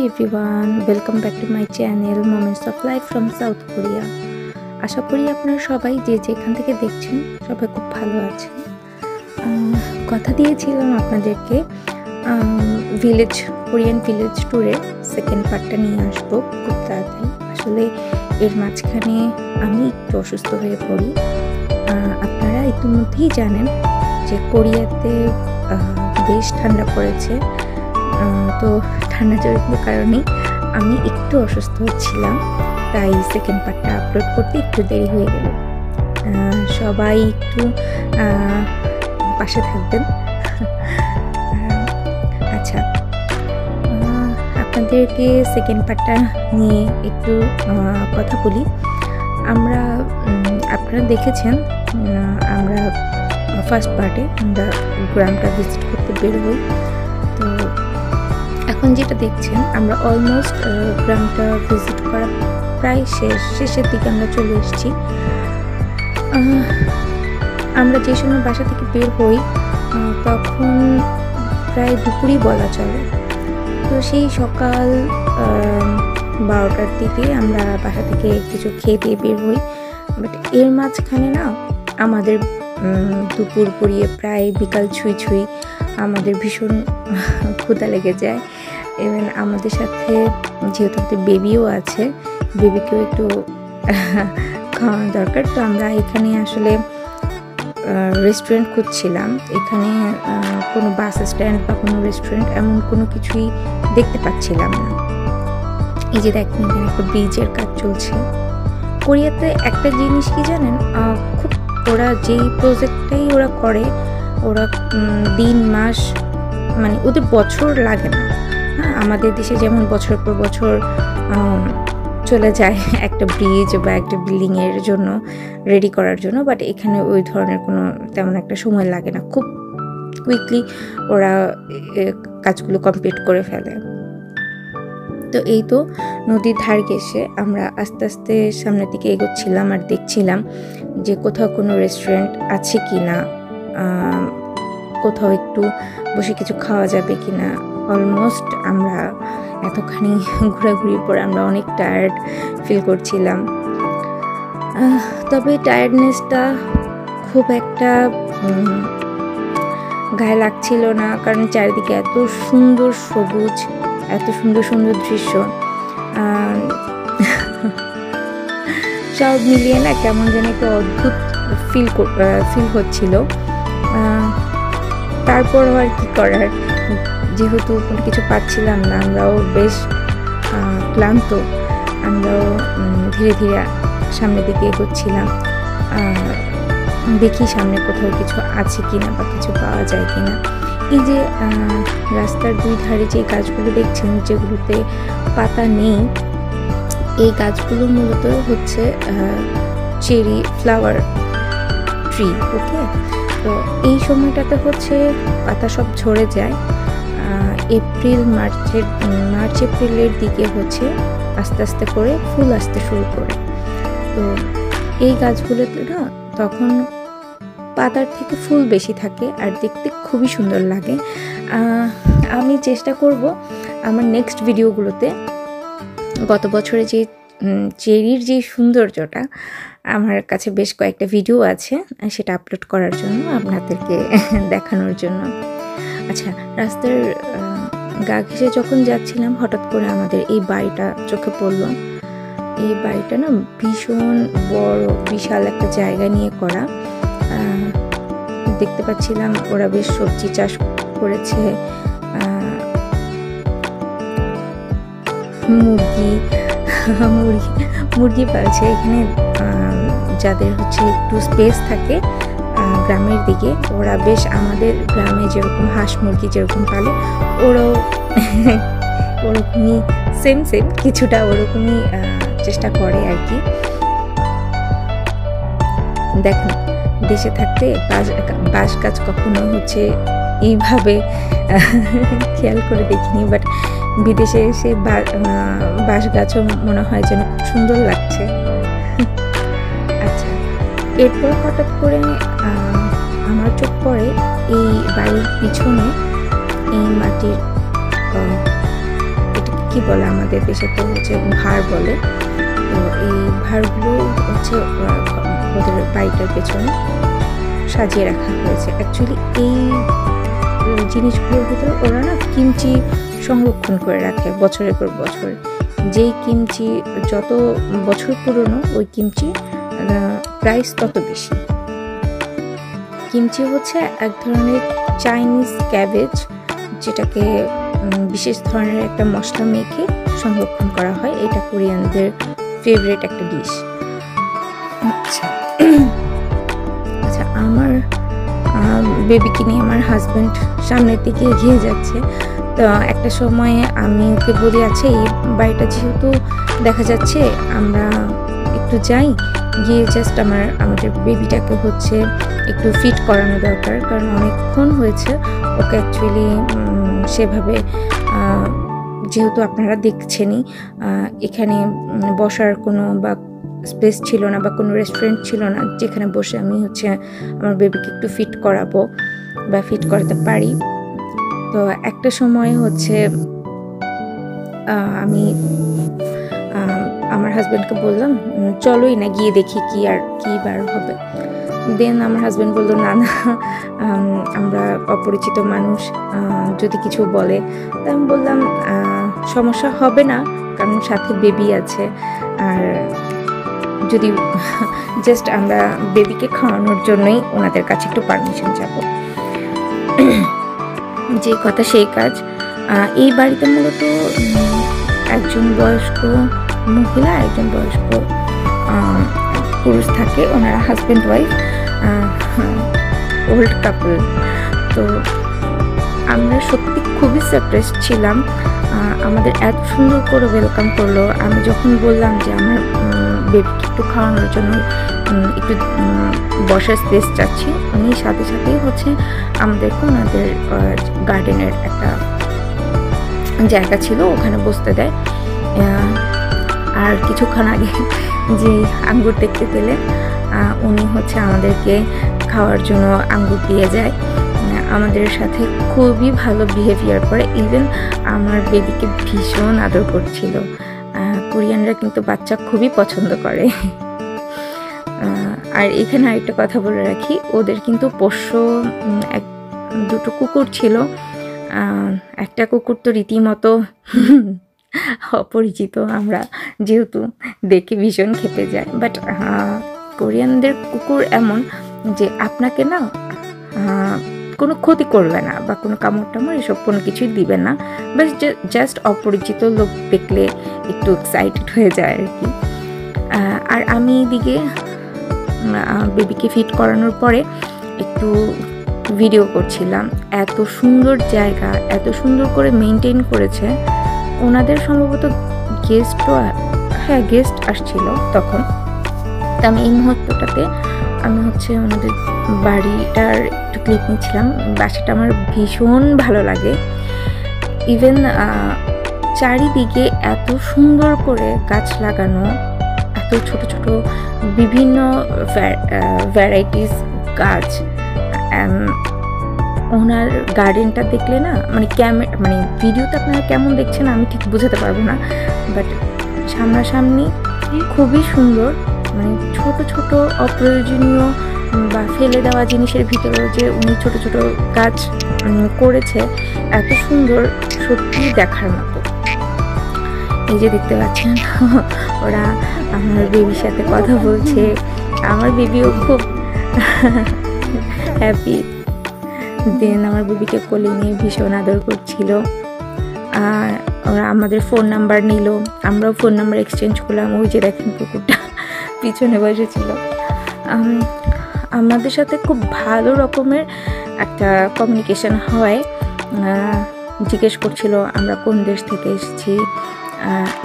everyone, welcome back to my channel Moments of Life from South Korea. আশা করি আপনারা সবাই যে যেখান থেকে দেখছেন সবাই খুব ভালো আছেন। কথা দিয়েছিলাম আপনাদেরকে কোরিয়ান ভিলেজ ট্যুরের সেকেন্ড পার্টটা নিয়ে আসবো খুব তাড়াতাড়ি। আসলে এর মাঝখানে আমি একটু অসুস্থ হয়ে পড়ি। আপনারা ইতিমধ্যেই জানেন যে কোরিয়াতে বেশ ঠান্ডা পড়েছে, তো ঠান্ডাজনিত কারণে আমি একটু অসুস্থ হচ্ছিলাম, তাই সেকেন্ড পার্টটা আপলোড করতে একটু দেরি হয়ে গেল। সবাই একটু পাশে থাকবেন। আচ্ছা, আপনাদেরকে সেকেন্ড পার্টটা নিয়ে একটু কথা বলি। আপনারা দেখেছেন আমরা ফার্স্ট পার্টে আমরা গ্রামটা ভিজিট করতে বের হই। তো এখন যেটা দেখছেন আমরা অলমোস্ট গ্রামটা ভিজিট করা প্রায় শেষের দিকে আমরা চলে এসেছি। আমরা যে সময় বাসা থেকে বের হই তখন প্রায় দুপুরই বলা চলে। তো সেই সকাল 12টার দিকে আমরা বাসা থেকে কিছু খেয়ে দিয়ে বের হই, বাট এর মাঝখানে না আমাদের দুপুর পরিয়ে প্রায় বিকাল ছুঁই আমাদের ভীষণ ক্ষুধা লেগে যায়। ইভেন আমাদের সাথে যেহেতু আমাদের বেবিও আছে, বেবিকেও একটু খাওয়ানো দরকার। তো আমরা এখানে আসলে রেস্টুরেন্ট খুঁজছিলাম। এখানে কোনো বাস স্ট্যান্ড বা কোনো রেস্টুরেন্ট এমন কোনো কিছুই দেখতে পাচ্ছিলাম না। এই যে দেখেন এখানে একটা ব্রিজের কাজ চলছে। কোরিয়াতে একটা জিনিস কি জানেন, খুব ওরা যেই প্রজেক্টটাই ওরা করে, ওরা দিন মাস মানে ওদের বছর লাগে না। আমাদের দেশে যেমন বছর পর বছর চলে যায় একটা ব্রিজ বা একটা বিল্ডিংয়ের জন্য রেডি করার জন্য, বাট এখানে ওই ধরনের কোনো তেমন একটা সময় লাগে না, খুব কুইকলি ওরা কাজগুলো কমপ্লিট করে ফেলে। তো এই তো নদীর ধার ঘেঁষে আমরা আস্তে আস্তে সামনের দিকে এগোচ্ছিলাম আর দেখছিলাম যে কোথাও কোনো রেস্টুরেন্ট আছে কি না, কোথাও একটু বসে কিছু খাওয়া যাবে কি না। অলমোস্ট আমরা এতখানি ঘোরাঘুরির পর আমরা অনেক টায়ার্ড ফিল করছিলাম, তবে টায়ার্ডনেসটা খুব একটা গায়ে লাগছিল না, কারণ চারিদিকে এত সুন্দর সবুজ, এত সুন্দর সুন্দর দৃশ্য, সব মিলিয়ে না কেমন যেন একটা অদ্ভুত ফিল হচ্ছিল। তারপর আর কি করার, যেহেতু কোনো কিছু পাচ্ছিলাম না, আমরাও বেশ ক্লান্ত, আমরাও ধীরে ধীরে সামনের দিকে এগোচ্ছিলাম। দেখি সামনে কোথাও কিছু আছে কিনা বা কিছু পাওয়া যায় কিনা। এই যে রাস্তার দুই ধারে যে গাছগুলো দেখছেন, যেগুলোতে পাতা নেই, এই গাছগুলো মূলত হচ্ছে চেরি ফ্লাওয়ার ট্রি। ওকে, তো এই সময়টাতে হচ্ছে পাতা সব ঝরে যায়। মার্চ এপ্রিলের দিকে হচ্ছে আস্তে আস্তে করে ফুল আসতে শুরু করে। তো এই গাছগুলোতে না তখন পাতার থেকে ফুল বেশি থাকে আর দেখতে খুবই সুন্দর লাগে। আমি চেষ্টা করব আমার নেক্সট ভিডিওগুলোতে গত বছরে যে চেরির যে সৌন্দর্যটা, আমার কাছে বেশ কয়েকটা ভিডিও আছে, সেটা আপলোড করার জন্য আপনাদেরকে দেখানোর জন্য। আচ্ছা, রাস্তার গা ঘেঁষে যখন যাচ্ছিলাম হঠাৎ করে আমাদের এই বাড়িটা চোখে পড়ল। এই বাড়িটা না ভীষণ বড়, বিশাল একটা জায়গা নিয়ে করা। দেখতে পাচ্ছিলাম ওরা বেশ সবজি চাষ করেছে, মুরগি পালছে। এখানে যাদের হচ্ছে একটু স্পেস থাকে গ্রামের দিকে, ওরা বেশ আমাদের গ্রামে যেরকম হাঁস মুরগি যেরকম পালে, ওরাও ওরকমই সেম কিছুটা ওরকমই চেষ্টা করে আর কি। দেখেন, দেশে থাকতে বাঁশ গাছ কখনো হচ্ছে এইভাবে খেয়াল করে দেখিনি, বাট বিদেশে এসে বাঁশ গাছও মনে হয় যেন খুব সুন্দর লাগছে। আচ্ছা, এরপর হঠাৎ করে আমার চোখ পড়ে এই বাড়ির পিছনে এই মাটির, এটা কি বলে আমাদের দেশে তো হচ্ছে ভাড় বলে। তো এই ভাড়গুলো হচ্ছে ওদের বাড়িটার পেছনে সাজিয়ে রাখা হয়েছে। অ্যাকচুয়ালি এই জিনিসগুলোর ভিতরে ওরা না কিমচি সংরক্ষণ করে রাখে বছরের পর বছর। যেই কিমচি যত বছর পুরনো ওই কিমচি প্রাইস তত বেশি। কিমচি হচ্ছে এক ধরনের চাইনিজ ক্যাবেজ, যেটাকে বিশেষ ধরনের একটা মশলা মেখে সংরক্ষণ করা হয়। এটা কোরিয়ানদের ফেভারিট একটা ডিশ। আচ্ছা, আমার বেবিকে নিয়ে আমার হাজব্যান্ড সামনের দিকে এগিয়ে যাচ্ছে। তো একটা সময় আমি ওকে বলি, আছে এই বাড়িটা যেহেতু দেখা যাচ্ছে, আমরা একটু যাই, গিয়ে জাস্ট আমাদের বেবিটাকে হচ্ছে একটু ফিট করানো দরকার, কারণ অনেকক্ষণ হয়েছে ওকে অ্যাকচুয়ালি সেভাবে, যেহেতু আপনারা দেখছেনই এখানে বসার কোনো বা স্পেস ছিল না বা কোনো রেস্টুরেন্ট ছিল না যেখানে বসে আমি হচ্ছে আমার বেবিকে একটু ফিট করাবো বা ফিট করাতে পারি। তো একটা সময় হচ্ছে আমি আমার হাজব্যান্ডকে বললাম, চলোই না গিয়ে দেখি কি আর কি বার হবে। দেন আমার হাজব্যান্ড বললো, না না, আমরা অপরিচিত মানুষ, যদি কিছু বলে। তো আমি বললাম সমস্যা হবে না, কারণ সাথে বেবি আছে, আর যদি জাস্ট আমরা বেবিকে খাওয়ানোর জন্যই ওনাদের কাছে একটু পারমিশন যাব। যে কথা সেই কাজ। এই বাড়িতে মূলত একজন বয়স্ক মহিলা, একজন বয়স্ক পুরুষ থাকে, ওনারা হাজব্যান্ড ওয়াইফ, ওল্ড কাপল। তো আমরা সত্যি খুবই সারপ্রাইজ ছিলাম, আমাদের এত সুন্দর করে ওয়েলকাম করলো। আমি যখন বললাম যে আমার বেবিকে একটু খাওয়ানোর জন্য একটু বসার স্পেস চাচ্ছি, উনি সাথে সাথেই হচ্ছে আমাদেরকে ওনাদের গার্ডেনের একটা জায়গা ছিল, ওখানে বসতে দেয়। আর কিছুক্ষণ আগে যে আঙ্গুর দেখতে পেলেন, উনি হচ্ছে আমাদেরকে খাওয়ার জন্য আঙ্গুর দিয়ে যায়। আমাদের সাথে খুবই ভালো বিহেভিয়ার করে, ইভেন আমার বেবিকে ভীষণ আদর করছিল। কোরিয়ানরা কিন্তু বাচ্চা খুবই পছন্দ করে। আর এখানে আরেকটা কথা বলে রাখি, ওদের কিন্তু পোষ্য দুটো কুকুর ছিল। একটা কুকুর তো রীতিমতো অপরিচিত, আমরা যেহেতু দেখে ভীষণ খেপে যায়। বাট কোরিয়ানদের কুকুর এমন যে আপনাকে না কোনো ক্ষতি করবে না বা কোনো কামড় টামড় এসব কোনো কিছুই দিবে না, বাস জাস্ট অপরিচিত লোক দেখলে একটু এক্সাইটেড হয়ে যায় আর কি। আর আমি এদিকে বেবিকে ফিট করানোর পরে একটু ভিডিও করছিলাম। এত সুন্দর জায়গা, এত সুন্দর করে মেনটেন করেছে। ওনাদের সম্ভবত গেস্ট আসছিল তখন। তো আমি এই মুহূর্তটাতে আমি হচ্ছে ওনাদের বাড়িটার একটু ক্লিপ নিচ্ছিলাম। বাসাটা আমার ভীষণ ভালো লাগে। ইভেন চারিদিকে এত সুন্দর করে গাছ লাগানো, এত ছোট ছোট বিভিন্ন ভ্যারাইটিস গাছ। ওনার গার্ডেনটা দেখলে না, মানে ভিডিওতে আপনারা কেমন দেখছেন আমি ঠিক বোঝাতে পারবো না, বাট সামনাসামনি খুবই সুন্দর। মানে ছোট ছোট অপ্রয়োজনীয় বা ফেলে দেওয়া জিনিসের ভিতরেও যে উনি ছোট ছোট গাছ করেছে, এত সুন্দর, সত্যি দেখার মতো। এই যে দেখতে পাচ্ছেন ওরা আমার বেবির সাথে কথা বলছে, আমার বেবিও খুব হ্যাপি। দেন আমার বেবিকে কোলে নিয়ে ভীষণ আদর করছিল। আর ওরা আমাদের ফোন নাম্বার নিল, আমরাও ফোন নাম্বার এক্সচেঞ্জ করলাম। ওই যে দেখেন কুকুরটা পিছনে বসেছিল। আমাদের সাথে খুব ভালো রকমের একটা কমিউনিকেশন হয়। জিজ্ঞেস করছিল আমরা কোন দেশ থেকে এসেছি,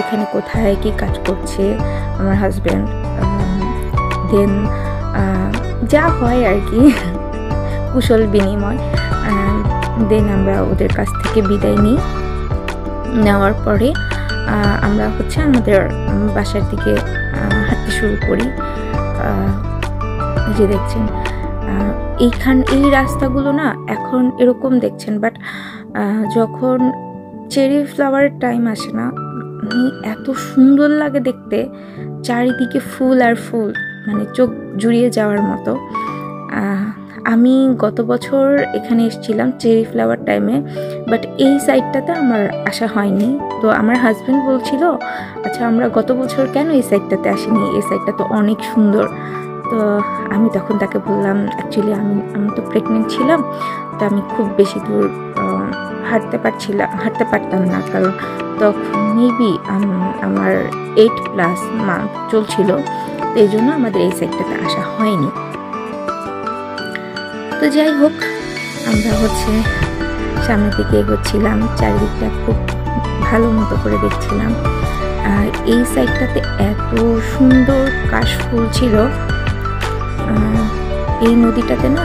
এখানে কোথায় কি কাজ করছে আমার হাজব্যান্ড। দেন যা হয় আর কি, কুশল বিনিময়। দেন আমরা ওদের কাছ থেকে বিদায় নিই। নেওয়ার পরে আমরা হচ্ছে আমাদের বাসার দিকে হাঁটতে শুরু করি। যে দেখছেন এই রাস্তাগুলো না এখন এরকম দেখছেন, বাট যখন চেরি ফ্লাওয়ারের টাইম আসে না, এত সুন্দর লাগে দেখতে, চারিদিকে ফুল আর ফুল, মানে চোখ জুড়িয়ে যাওয়ার মতো। আমি গত বছর এখানে এসেছিলাম চেরি ফ্লাওয়ার টাইমে, বাট এই সাইডটাতে আমার আসা হয়নি। তো আমার হাজব্যান্ড বলছিল, আচ্ছা আমরা গত বছর কেন এই সাইডটাতে আসিনি, এই সাইডটা তো অনেক সুন্দর। তো আমি তখন তাকে বললাম, অ্যাকচুয়ালি আমি তো প্রেগনেন্ট ছিলাম, তো আমি খুব বেশি দূর হাঁটতে পারতাম না, কারণ তখন মেবি আমার 8+ মান্থ চলছিল, এই জন্য আমাদের এই সাইডটাতে আসা হয়নি। তো যাই হোক, আমরা সামনের দিকে এগোচ্ছিলাম, চারিদিকটা খুব ভালো মতো করে দেখছিলাম। আর এই সাইডটাতে এত সুন্দর কাশফুল ছিল। এই নদীটাতে না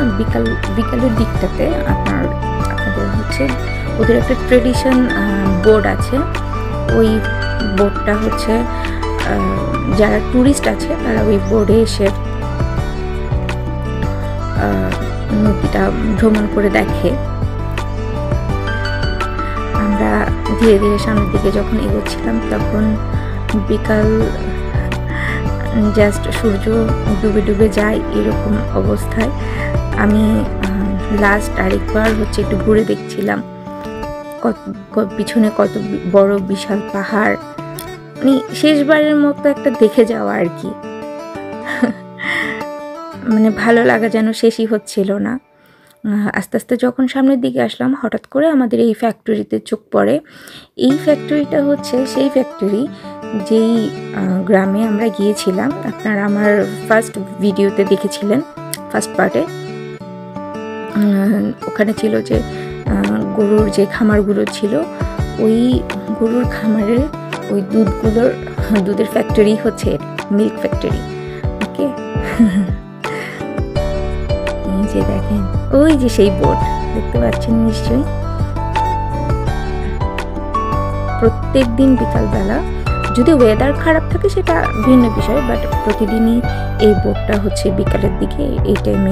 বিকালের দিকটাতে আপনাদের ওদের একটা ট্রেডিশন বোর্ড আছে। ওই বোর্ডটা যারা ট্যুরিস্ট আছে তারা ওই বোর্ডে এসে নদীটা ভ্রমণ করে দেখে। আমরা ধীরে ধীরে সামনের দিকে যখন এগোচ্ছিলাম, তখন বিকাল, জাস্ট সূর্য ডুবে ডুবে যায় এরকম অবস্থায়। আমি লাস্ট আরেকবার একটু ঘুরে দেখছিলাম পিছনে কত বড় বিশাল পাহাড়, মানে শেষবারের মতো একটা দেখে যাওয়া আর কি। মানে ভালো লাগা যেন শেষই হচ্ছিল না। আস্তে আস্তে যখন সামনের দিকে আসলাম, হঠাৎ করে আমাদের এই ফ্যাক্টরিতে চোখ পড়ে। এই ফ্যাক্টরিটা সেই ফ্যাক্টরি যেই গ্রামে আমরা গিয়েছিলাম, আপনারা আমার ফার্স্ট ভিডিওতে দেখেছিলেন, ফার্স্ট পার্টে। ওখানে ছিল যে গরুর যে খামারগুলো ছিল, ওই গরুর খামারের ওই দুধের ফ্যাক্টরি মিল্ক ফ্যাক্টরি। ওকে, এই যে দেখেন, ওই যে সেই বোর্ড দেখতে পাচ্ছেন নিশ্চয়ই। প্রত্যেক দিন বিকালবেলা, যদি ওয়েদার খারাপ থাকে সেটা ভিন্ন বিষয়, বাট প্রতিদিনই এই বোর্ডটা বিকালের দিকে এই টাইমে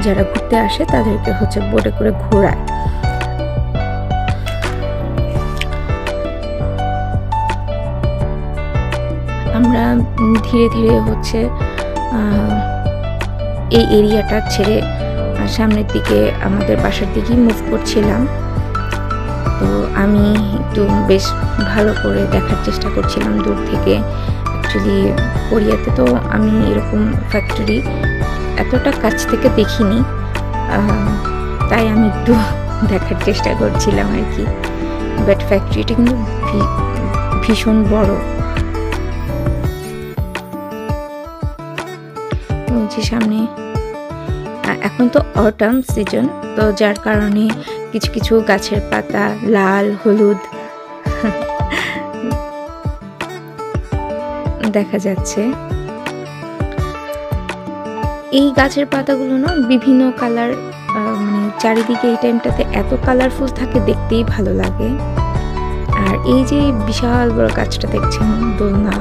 যারা ঘুরতে আসে তাদেরকে বোর্ডে করে ঘোরায়। আমরা ধীরে ধীরে এই এরিয়াটা ছেড়ে সামনের দিকে আমাদের বাসার দিকেই মুভ করছিলাম। তো আমি একটু বেশ ভালো করে দেখার চেষ্টা করছিলাম দূর থেকে। অ্যাকচুয়ালি কোরিয়াতে তো আমি এরকম ফ্যাক্টরি এতটা কাছ থেকে দেখিনি, তাই আমি একটু দেখার চেষ্টা করছিলাম আর কি। বাট ফ্যাক্টরিটা কিন্তু ভীষণ বড়। সামনে এখন তো অটাম সিজন, তো যার কারণে কিছু কিছু গাছের পাতা লাল হলুদ দেখা যাচ্ছে। এই গাছের পাতাগুলো না বিভিন্ন কালার, মানে চারিদিকে এই টাইমটাতে এত কালারফুল থাকে, দেখতেই ভালো লাগে। আর এই যে বিশাল বড় গাছটা দেখছেন, দোলনা,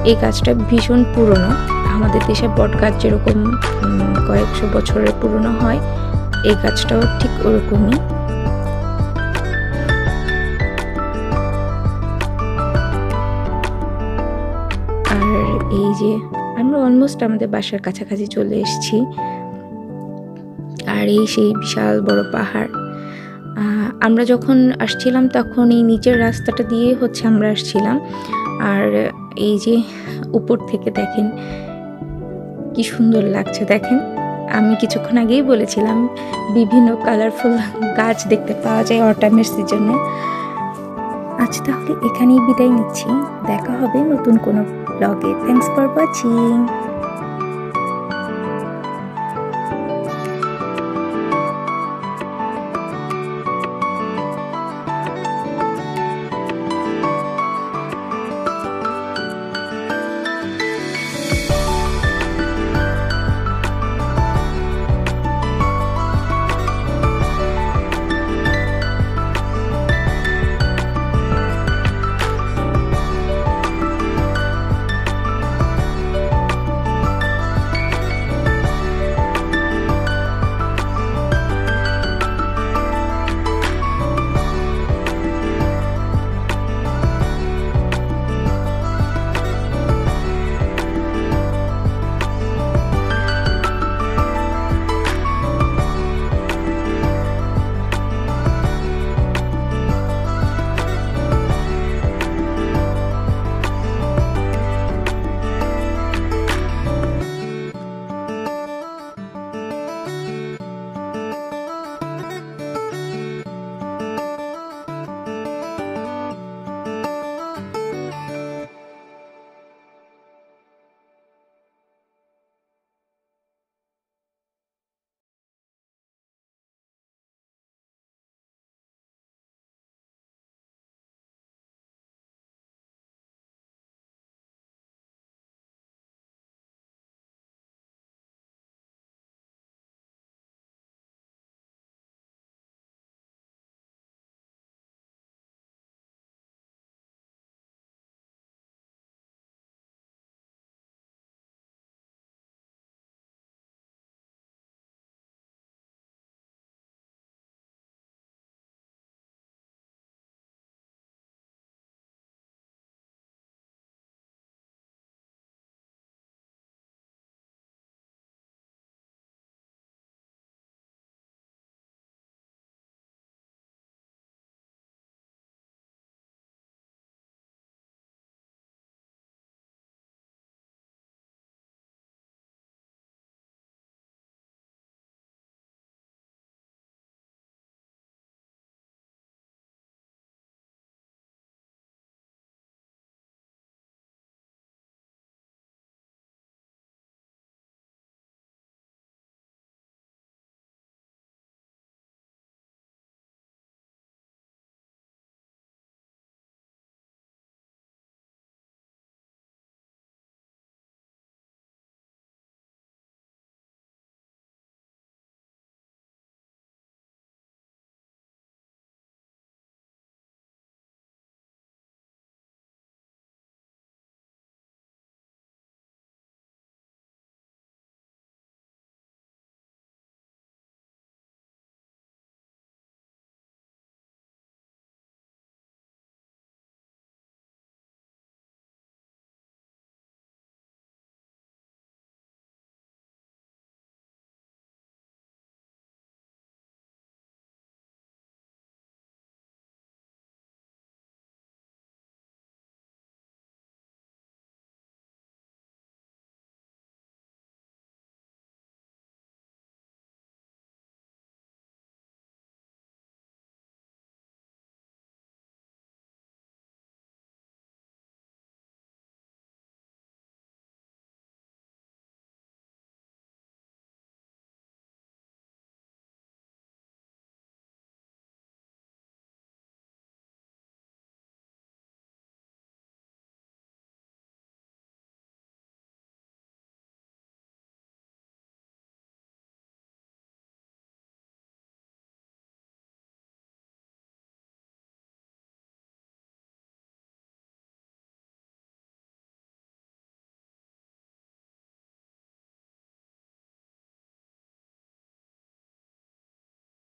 এই গাছটা ভীষণ পুরনো। আমাদের দেশে বট গাছ যেরকম কয়েকশো বছরের পুরনো হয়, এই গাছটাও ঠিক ওরকমই। আর এই যে আমরা অলমোস্ট আমাদের বাসার কাছাকাছি চলে এসেছি। আর এই সেই বিশাল বড় পাহাড়। আমরা যখন আসছিলাম তখন এই নিচের রাস্তাটা দিয়ে আমরা আসছিলাম। আর এই যে উপর থেকে দেখেন কি সুন্দর লাগছে। দেখেন, আমি কিছুক্ষণ আগেই বলেছিলাম বিভিন্ন কালারফুল গাছ দেখতে পাওয়া যায় অটামের সিজনে। আজ তাহলে এখানেই বিদায় নিচ্ছি, দেখা হবে নতুন কোনো ব্লগে। Thanks for watching.